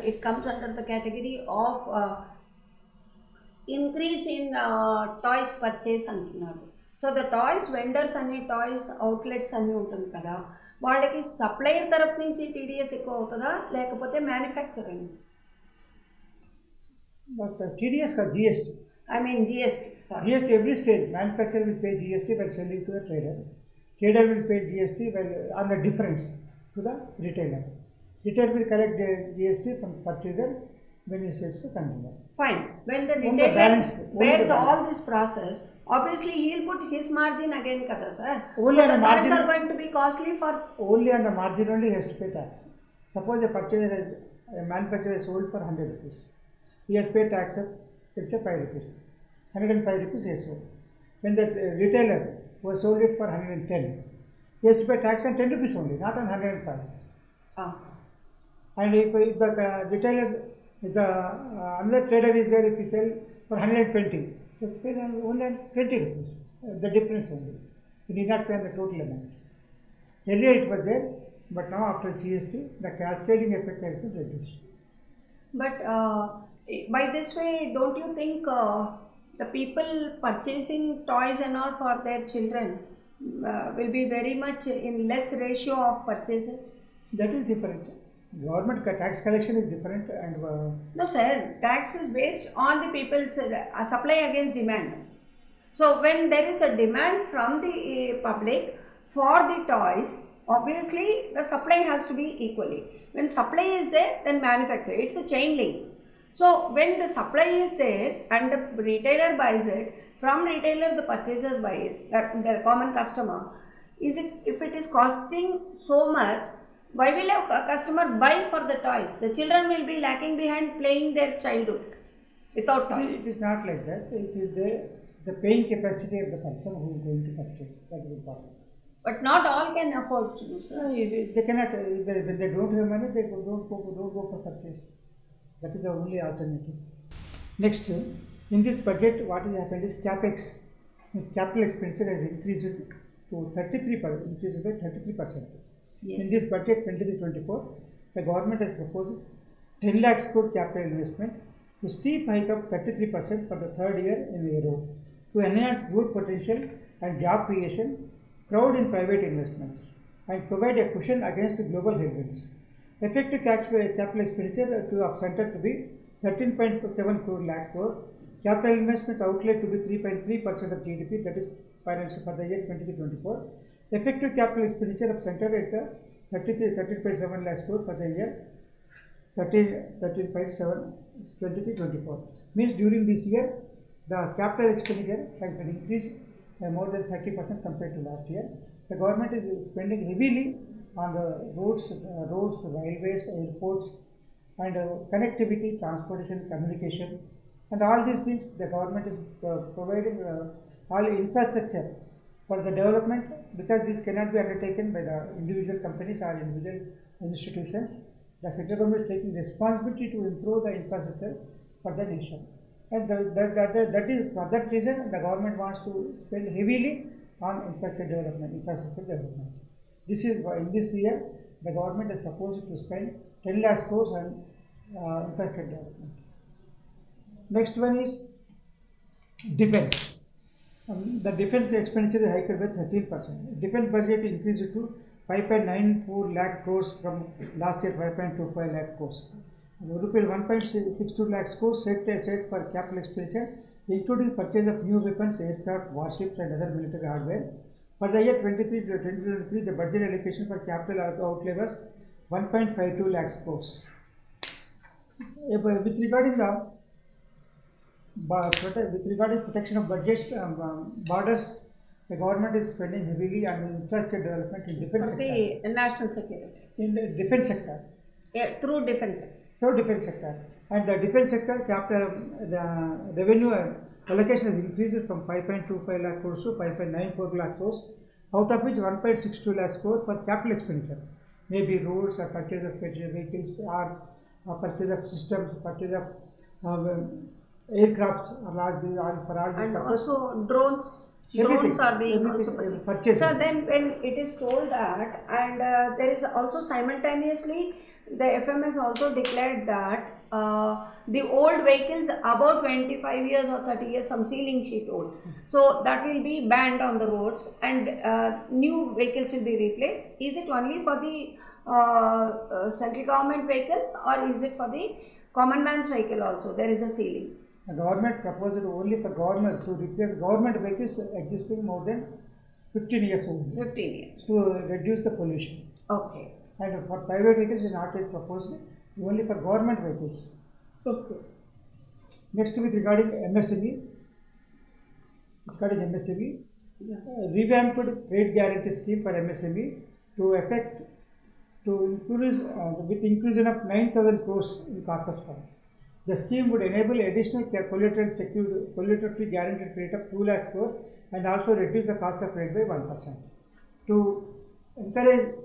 it comes under the category of increase in toys purchase అంటున్నారు. So the toys vendors అనే toys outlets అన్నీ ఉంటుంది కదా, వాళ్ళకి సప్లయర్ తరఫు నుంచి టీడీఎస్ ఎక్కువ అవుతుందా లేకపోతే manufacturing? TDS ka GST. I mean GST. Sorry. GST every stage. Manufacturer will pay GST while selling to the trader. Trader will pay GST while on the difference to the retailer. Retailer will collect the GST from purchaser when he sells to consumer. Fine. When the retailer bears all this process, obviously he will put his margin again, kada sir. Only so on the margin are going to be costly for. Only on the margin only he has to pay tax. Suppose the purchaser, a manufacturer is sold for 100 rupees. He has paid tax of, let's say, 5 rupees. 105 rupees he has sold. When the retailer who has sold it for 110, he has to pay tax on 10 rupees only, not on 105. And if the retailer, if the another trader is there, if he sell for 120, he has to pay only 20 rupees. The difference only. He need not pay on the total amount. Earlier it was there, but now after GST, the cascading effect has been reduced. But by this way, don't you think the people purchasing toys and all for their children will be very much in less ratio of purchases? That is different. Government tax collection is different and... No sir, tax is based on the people's supply against demand. So when there is a demand from the public for the toys, obviously the supply has to be equally. When supply is there, then manufacture. It's a chain link. So when the supply is there and the retailer buys it, from retailer the purchaser buys, the common customer, is it, if it is costing so much, why will a customer buy for the toys? The children will be lacking behind playing their childhood without toys. It is not like that. It is the paying capacity of the person who is going to purchase. That is important. But not all can afford to do so. They cannot, when they don't have money, they don't go for purchase. That is the only alternative. Next, in this budget, what has happened is CapEx, this capital expenditure has increased to 33%, increased by 33%. Yes. In this budget 23-24, the government has proposed 10 lakhs crore capital investment to steep hike of 33% for the third year in a row to enhance growth potential and job creation, crowd in private investments, and provide a cushion against global headwinds. Effective capital expenditure of center to be 13.7 lakh crore. Capital investments outlay to be 3.3% of GDP, that is financial for the year 23-24. Effective capital expenditure of center at the 13.7 lakh crore for the year 13.7 23-24. Means during this year, the capital expenditure has been increased by more than 30% compared to last year. The government is spending heavily on the roads, railways, airports, and connectivity, transportation, communication, and all these things. The government is providing all infrastructure for the development, because this cannot be undertaken by the individual companies or individual institutions. The central government is taking responsibility to improve the infrastructure for the nation, and that is for that reason the government wants to spend heavily on infrastructure development. This is why in this year the government has proposed to spend 10 lakh crores on infrastructure development. Next one is defense. The defense expenditure is hiked by 13%. Defense budget increased to 5.94 lakh crores from last year 5.25 lakh crores. Rupees 1.62 lakh crores set aside for capital expenditure, including purchase of new weapons, aircraft, warships, and other military hardware. For the year 23-23, the budget allocation for capital outlay was 1.52 lakh crores. With regarding protection of budgets, borders, the government is spending heavily on infrastructure development in defense sector. The national security. In the defense sector. Yeah, through defense sector. Through defense sector. And the defense sector capital, the revenue allocation has increased from 5.25 lakh crores to 5.94 lakh crores, out of which 1.62 lakh crores for capital expenditure, maybe roads or purchase of vehicles or purchase of systems, purchase of aircrafts for all this and purpose. Also drones. Drones are being also purchased. So then when it is told that, and there is also simultaneously the FMS also declared that the old vehicles above 25 years or 30 years, some ceiling sheet old, so that will be banned on the roads, and new vehicles will be replaced. Is it only for the central government vehicles, or is it for the common man's vehicle also? There is a ceiling. The government proposed only for government to replace government vehicles existing more than 15 years old 15 years. to reduce the pollution. Okay. And for private vehicles, is not yet proposed, only for government vehicles. Okay. Next, with regarding MSME, Yeah. revamped trade guarantee scheme for MSME to effect to increase with inclusion of 9,000 crores in corpus fund. The scheme would enable additional collateral guaranteed credit of 2 lakh crore and also reduce the cost of credit by 1%. To encourage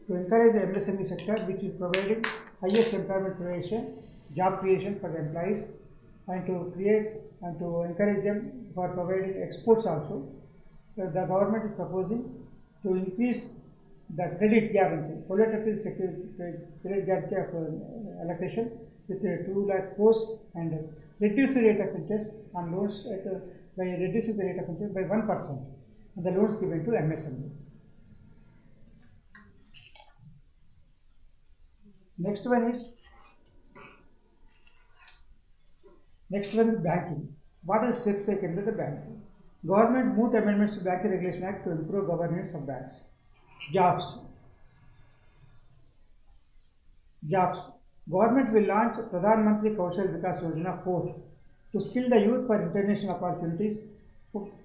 the MSME sector, which is providing highest employment creation, job creation for the employees, and to create and to encourage them for providing exports also, the government is proposing to increase the credit guarantee, collateral credit guarantee of allocation with 2 lakh crores and reduce the rate of interest on loans by reducing the rate of interest by 1% and the loans given to MSME. Next one is banking. What are the steps taken by the banking? Government moved amendments to Banking Regulation Act to improve governance of banks. Jobs. Government will launch Pradhan Mantri Kaushal Vikas Yojana 4 to skill the youth for international opportunities.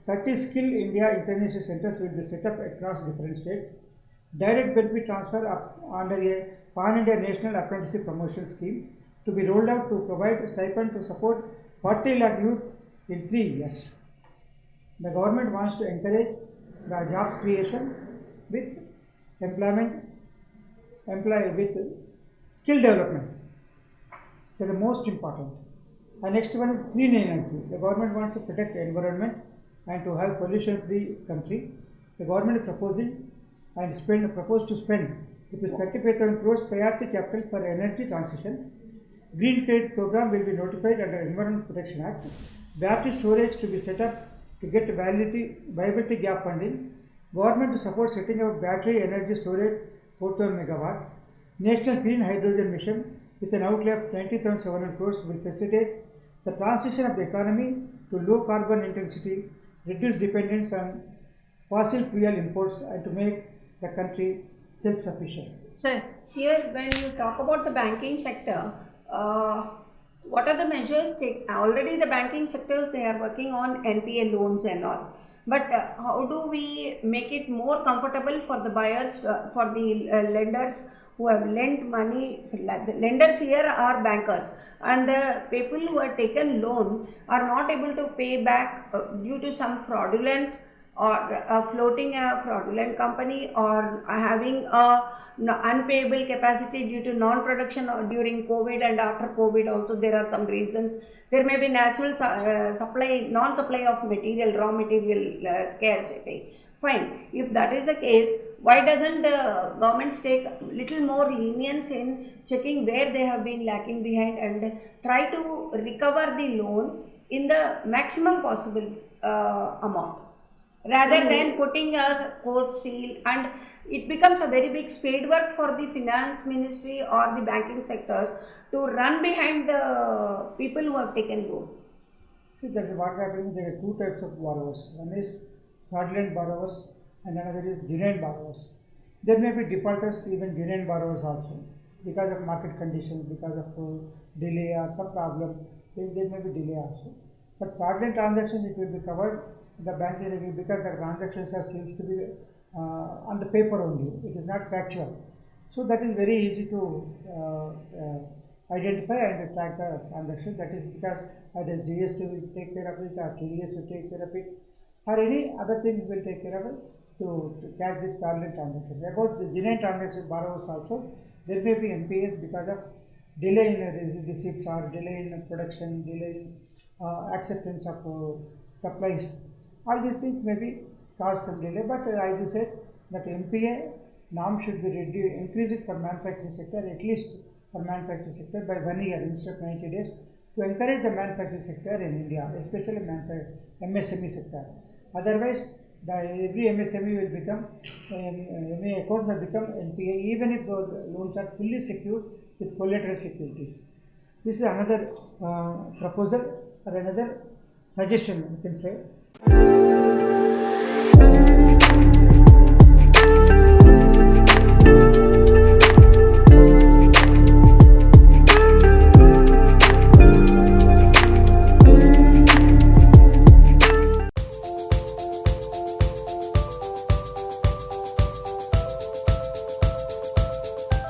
30 Skill India International Centers will be set up across different states. Direct benefit transfer under a Pan-India National Apprenticeship Promotion Scheme to be rolled out to provide stipend to support 40 lakh youth in 3 years. The government wants to encourage the job creation with with skill development. That is the most important. The next one is clean energy. The government wants to protect the environment and to have pollution-free country. The government is proposing and proposed to spend rupees 35,000 crores priority capital for energy transition. Green credit program will be notified under Environment Protection Act. Battery storage to be set up to get viability gap funding. Government to support setting up battery energy storage 4,000 megawatt. National Green Hydrogen Mission with an outlay of 90,700 crores will facilitate the transition of the economy to low carbon intensity, reduce dependence on fossil fuel imports, and to make the country self-sufficient. Sir, here when you talk about the banking sector, what are the measures taken? Already the banking sectors, they are working on NPA loans and all. But how do we make it more comfortable for the buyers, for the lenders who have lent money? The lenders here are bankers, and the people who have taken loan are not able to pay back due to some fraudulent or floating a fraudulent company, or having a unpayable capacity due to non-production or during COVID, and after COVID also there are some reasons. There may be natural supply, non-supply of material, raw material scarcity. Fine. If that is the case, why doesn't the government take little more lenience in checking where they have been lacking behind and try to recover the loan in the maximum possible amount, rather than putting a court seal, and it becomes a very big spade work for the finance ministry or the banking sector to run behind the people who have taken loan. See, that's what's happening. There are two types of borrowers. One is fraudulent borrowers and another is genuine borrowers. There may be defaulters, even genuine borrowers also, because of market conditions, because of delay or some problem. There may be delay also. But fraudulent transactions, it will be covered the banking review, because the transactions are seems to be on the paper only. It is not factual. So that is very easy to identify and track the transaction. That is because either GST will take care of it, or TDS will take care of it, or any other things will take care of it to catch the fraudulent transactions. About the genuine transaction borrowers also, there may be NPAs because of delay in receipts or delay in production, delay in acceptance of supplies. All these things may be cause some delay, but as you said, that NPA norm should be increased for manufacturing sector, at least for manufacturing sector by 1 year instead of 90 days, to encourage the manufacturing sector in India, especially MSME sector. Otherwise, every MSME will become, MSME account will become NPA, even if those loans are fully secured with collateral securities. This is another proposal or another suggestion, you can say.